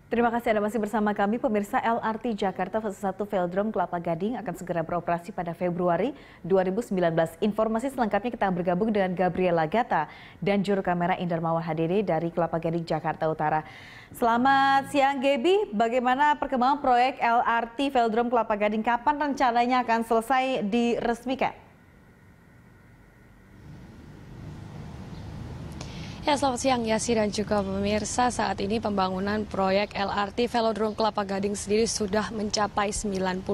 Terima kasih Anda masih bersama kami. Pemirsa, LRT Jakarta Fase 1 Velodrome Kelapa Gading akan segera beroperasi pada Februari 2019. Informasi selengkapnya kita bergabung dengan Gabriela Gata dan juru kamera Indarmawan HDD dari Kelapa Gading, Jakarta Utara. Selamat siang Gaby, bagaimana perkembangan proyek LRT Velodrome Kelapa Gading? Kapan rencananya akan selesai diresmikan? Ya, selamat siang Yasi dan juga pemirsa. Saat ini pembangunan proyek LRT Velodrome Kelapa Gading sendiri sudah mencapai 97%,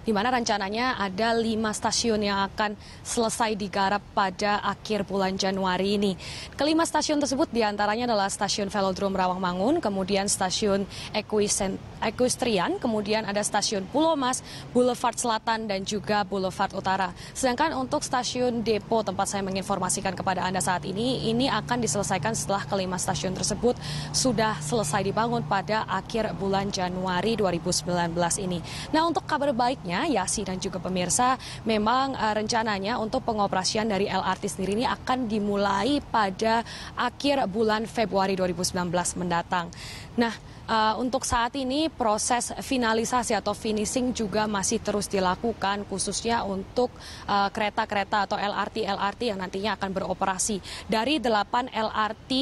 di mana rencananya ada 5 stasiun yang akan selesai digarap pada akhir bulan Januari ini. Kelima stasiun tersebut diantaranya adalah stasiun Velodrome Rawangmangun, kemudian stasiun Equestrian, kemudian ada stasiun Pulau Mas, Boulevard Selatan, dan juga Boulevard Utara. Sedangkan untuk stasiun Depo tempat saya menginformasikan kepada Anda saat ini akan diselesaikan setelah kelima stasiun tersebut sudah selesai dibangun pada akhir bulan Januari 2019 ini. Nah, untuk kabar baiknya, Yasi dan juga pemirsa, memang rencananya untuk pengoperasian dari LRT sendiri ini akan dimulai pada akhir bulan Februari 2019 mendatang. Nah, untuk saat ini proses finalisasi atau finishing juga masih terus dilakukan, khususnya untuk kereta-kereta atau LRT yang nantinya akan beroperasi. Dari 8 LRT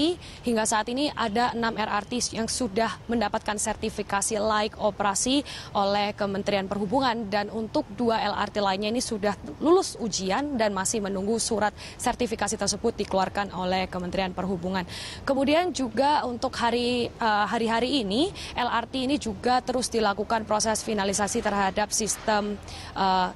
hingga saat ini ada 6 LRT yang sudah mendapatkan sertifikasi layak operasi oleh Kementerian Perhubungan, dan untuk 2 LRT lainnya ini sudah lulus ujian dan masih menunggu surat sertifikasi tersebut dikeluarkan oleh Kementerian Perhubungan. Kemudian juga untuk hari-hari ini LRT ini juga terus dilakukan proses finalisasi terhadap sistem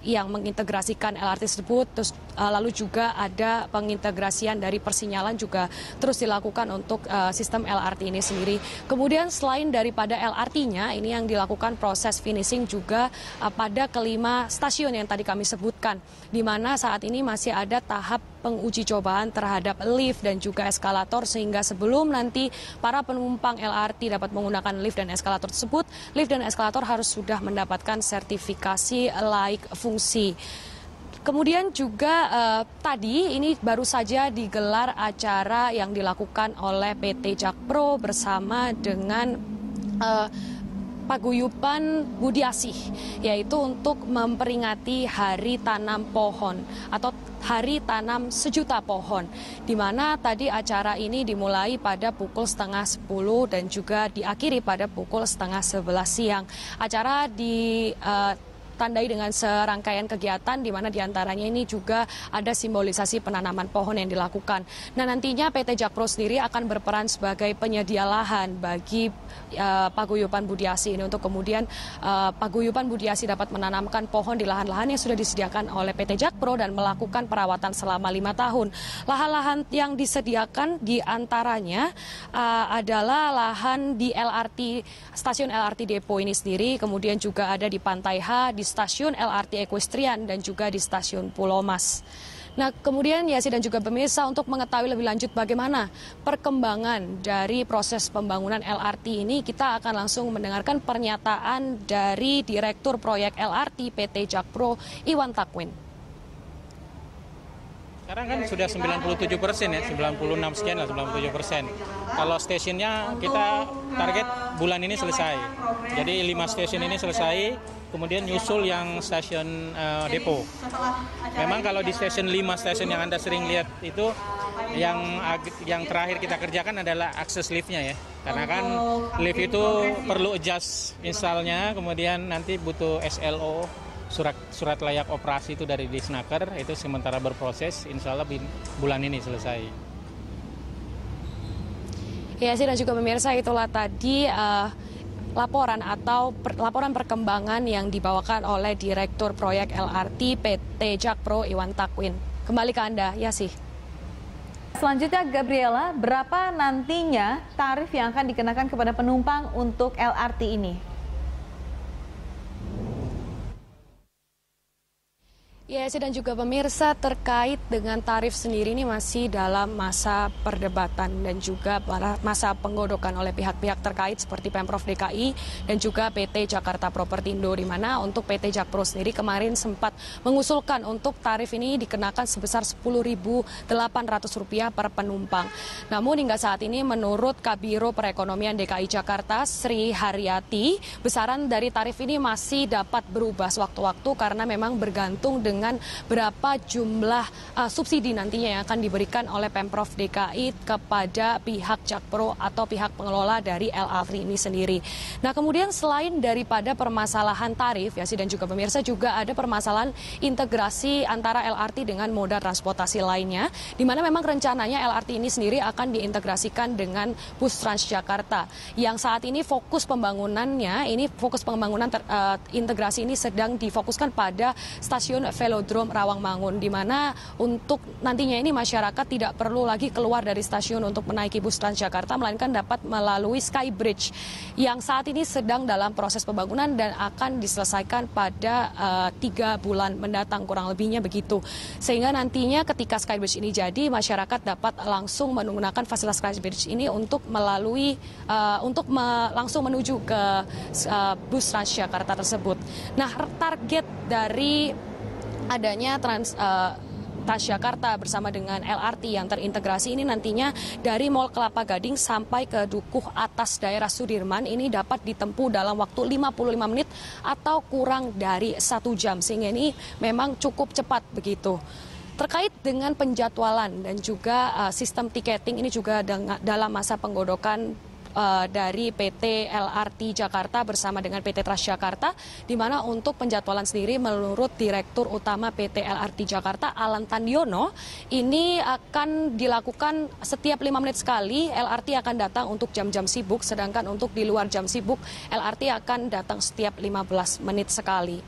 yang mengintegrasikan LRT tersebut. Lalu juga ada pengintegrasian dari persinyalan juga terus dilakukan untuk sistem LRT ini sendiri. Kemudian selain daripada LRT-nya, ini yang dilakukan proses finishing juga pada kelima stasiun yang tadi kami sebutkan, di mana saat ini masih ada tahap penguji cobaan terhadap lift dan juga eskalator, sehingga sebelum nanti para penumpang LRT dapat menggunakan lift dan eskalator tersebut, lift dan eskalator harus sudah mendapatkan sertifikasi layak fungsi. Kemudian juga tadi ini baru saja digelar acara yang dilakukan oleh PT Jakpro bersama dengan Paguyuban Budi Asih, yaitu untuk memperingati Hari Tanam Pohon atau Hari Tanam Sejuta Pohon, di mana tadi acara ini dimulai pada pukul 10:30 dan juga diakhiri pada pukul 10:30 siang. Acara ditandai dengan serangkaian kegiatan, di mana diantaranya ini juga ada simbolisasi penanaman pohon yang dilakukan. Nah, nantinya PT Jakpro sendiri akan berperan sebagai penyedia lahan bagi Paguyuban Budi Asih ini, untuk kemudian Paguyuban Budi Asih dapat menanamkan pohon di lahan-lahan yang sudah disediakan oleh PT Jakpro dan melakukan perawatan selama 5 tahun. Lahan-lahan yang disediakan diantaranya adalah lahan di stasiun LRT Depo ini sendiri, kemudian juga ada di Pantai H, di stasiun LRT Equestrian, dan juga di stasiun Pulau Mas. Nah, kemudian Yasi dan juga pemirsa, untuk mengetahui lebih lanjut bagaimana perkembangan dari proses pembangunan LRT ini, kita akan langsung mendengarkan pernyataan dari Direktur Proyek LRT PT Jakpro, Iwan Takwin. Sekarang kan sudah 97% ya, 96 sekian lah, 97%. Kalau stasiunnya kita target bulan ini selesai. Jadi 5 stasiun ini selesai, kemudian nyusul yang stasiun Depo. Memang kalau di stasiun 5 stasiun yang Anda sering lihat itu, yang terakhir kita kerjakan adalah akses liftnya ya. Karena kan lift itu perlu adjust installnya, kemudian nanti butuh SLO, surat layak operasi itu dari Disnaker, itu sementara berproses, insya Allah bulan ini selesai. Ya sih, dan juga pemirsa, itulah tadi laporan perkembangan yang dibawakan oleh Direktur Proyek LRT PT Jakpro, Iwan Takwin. Kembali ke Anda, ya sih. Selanjutnya Gabriela, berapa nantinya tarif yang akan dikenakan kepada penumpang untuk LRT ini? Ya, dan juga pemirsa, terkait dengan tarif sendiri ini masih dalam masa perdebatan dan juga masa penggodokan oleh pihak-pihak terkait seperti Pemprov DKI dan juga PT Jakarta Propertindo, di mana untuk PT Jakpro sendiri kemarin sempat mengusulkan untuk tarif ini dikenakan sebesar Rp10.800 per penumpang. Namun hingga saat ini menurut Kabiro Perekonomian DKI Jakarta, Sri Haryati, besaran dari tarif ini masih dapat berubah sewaktu-waktu karena memang bergantung dengan berapa jumlah subsidi nantinya yang akan diberikan oleh Pemprov DKI kepada pihak Jakpro atau pihak pengelola dari LRT ini sendiri. Nah, kemudian selain daripada permasalahan tarif, ya dan juga pemirsa, juga ada permasalahan integrasi antara LRT dengan moda transportasi lainnya, di mana memang rencananya LRT ini sendiri akan diintegrasikan dengan bus Transjakarta. Yang saat ini fokus pembangunannya, integrasi ini sedang difokuskan pada stasiun Velodrome Rawangmangun, di mana untuk nantinya ini masyarakat tidak perlu lagi keluar dari stasiun untuk menaiki bus Transjakarta, melainkan dapat melalui Skybridge yang saat ini sedang dalam proses pembangunan dan akan diselesaikan pada 3 bulan mendatang, kurang lebihnya begitu. Sehingga nantinya ketika Skybridge ini jadi, masyarakat dapat langsung menggunakan fasilitas Skybridge ini untuk langsung menuju ke bus Transjakarta tersebut. Nah, target dari adanya Transjakarta bersama dengan LRT yang terintegrasi ini nantinya dari Mall Kelapa Gading sampai ke Dukuh Atas daerah Sudirman ini dapat ditempuh dalam waktu 55 menit atau kurang dari 1 jam, sehingga ini memang cukup cepat begitu. Terkait dengan penjadwalan dan juga sistem tiketing ini juga dalam masa penggodokan dari PT LRT Jakarta bersama dengan PT Transjakarta, di mana untuk penjadwalan sendiri menurut Direktur Utama PT LRT Jakarta Alan Tandiono, ini akan dilakukan setiap 5 menit sekali. LRT akan datang untuk jam-jam sibuk, sedangkan untuk di luar jam sibuk LRT akan datang setiap 15 menit sekali.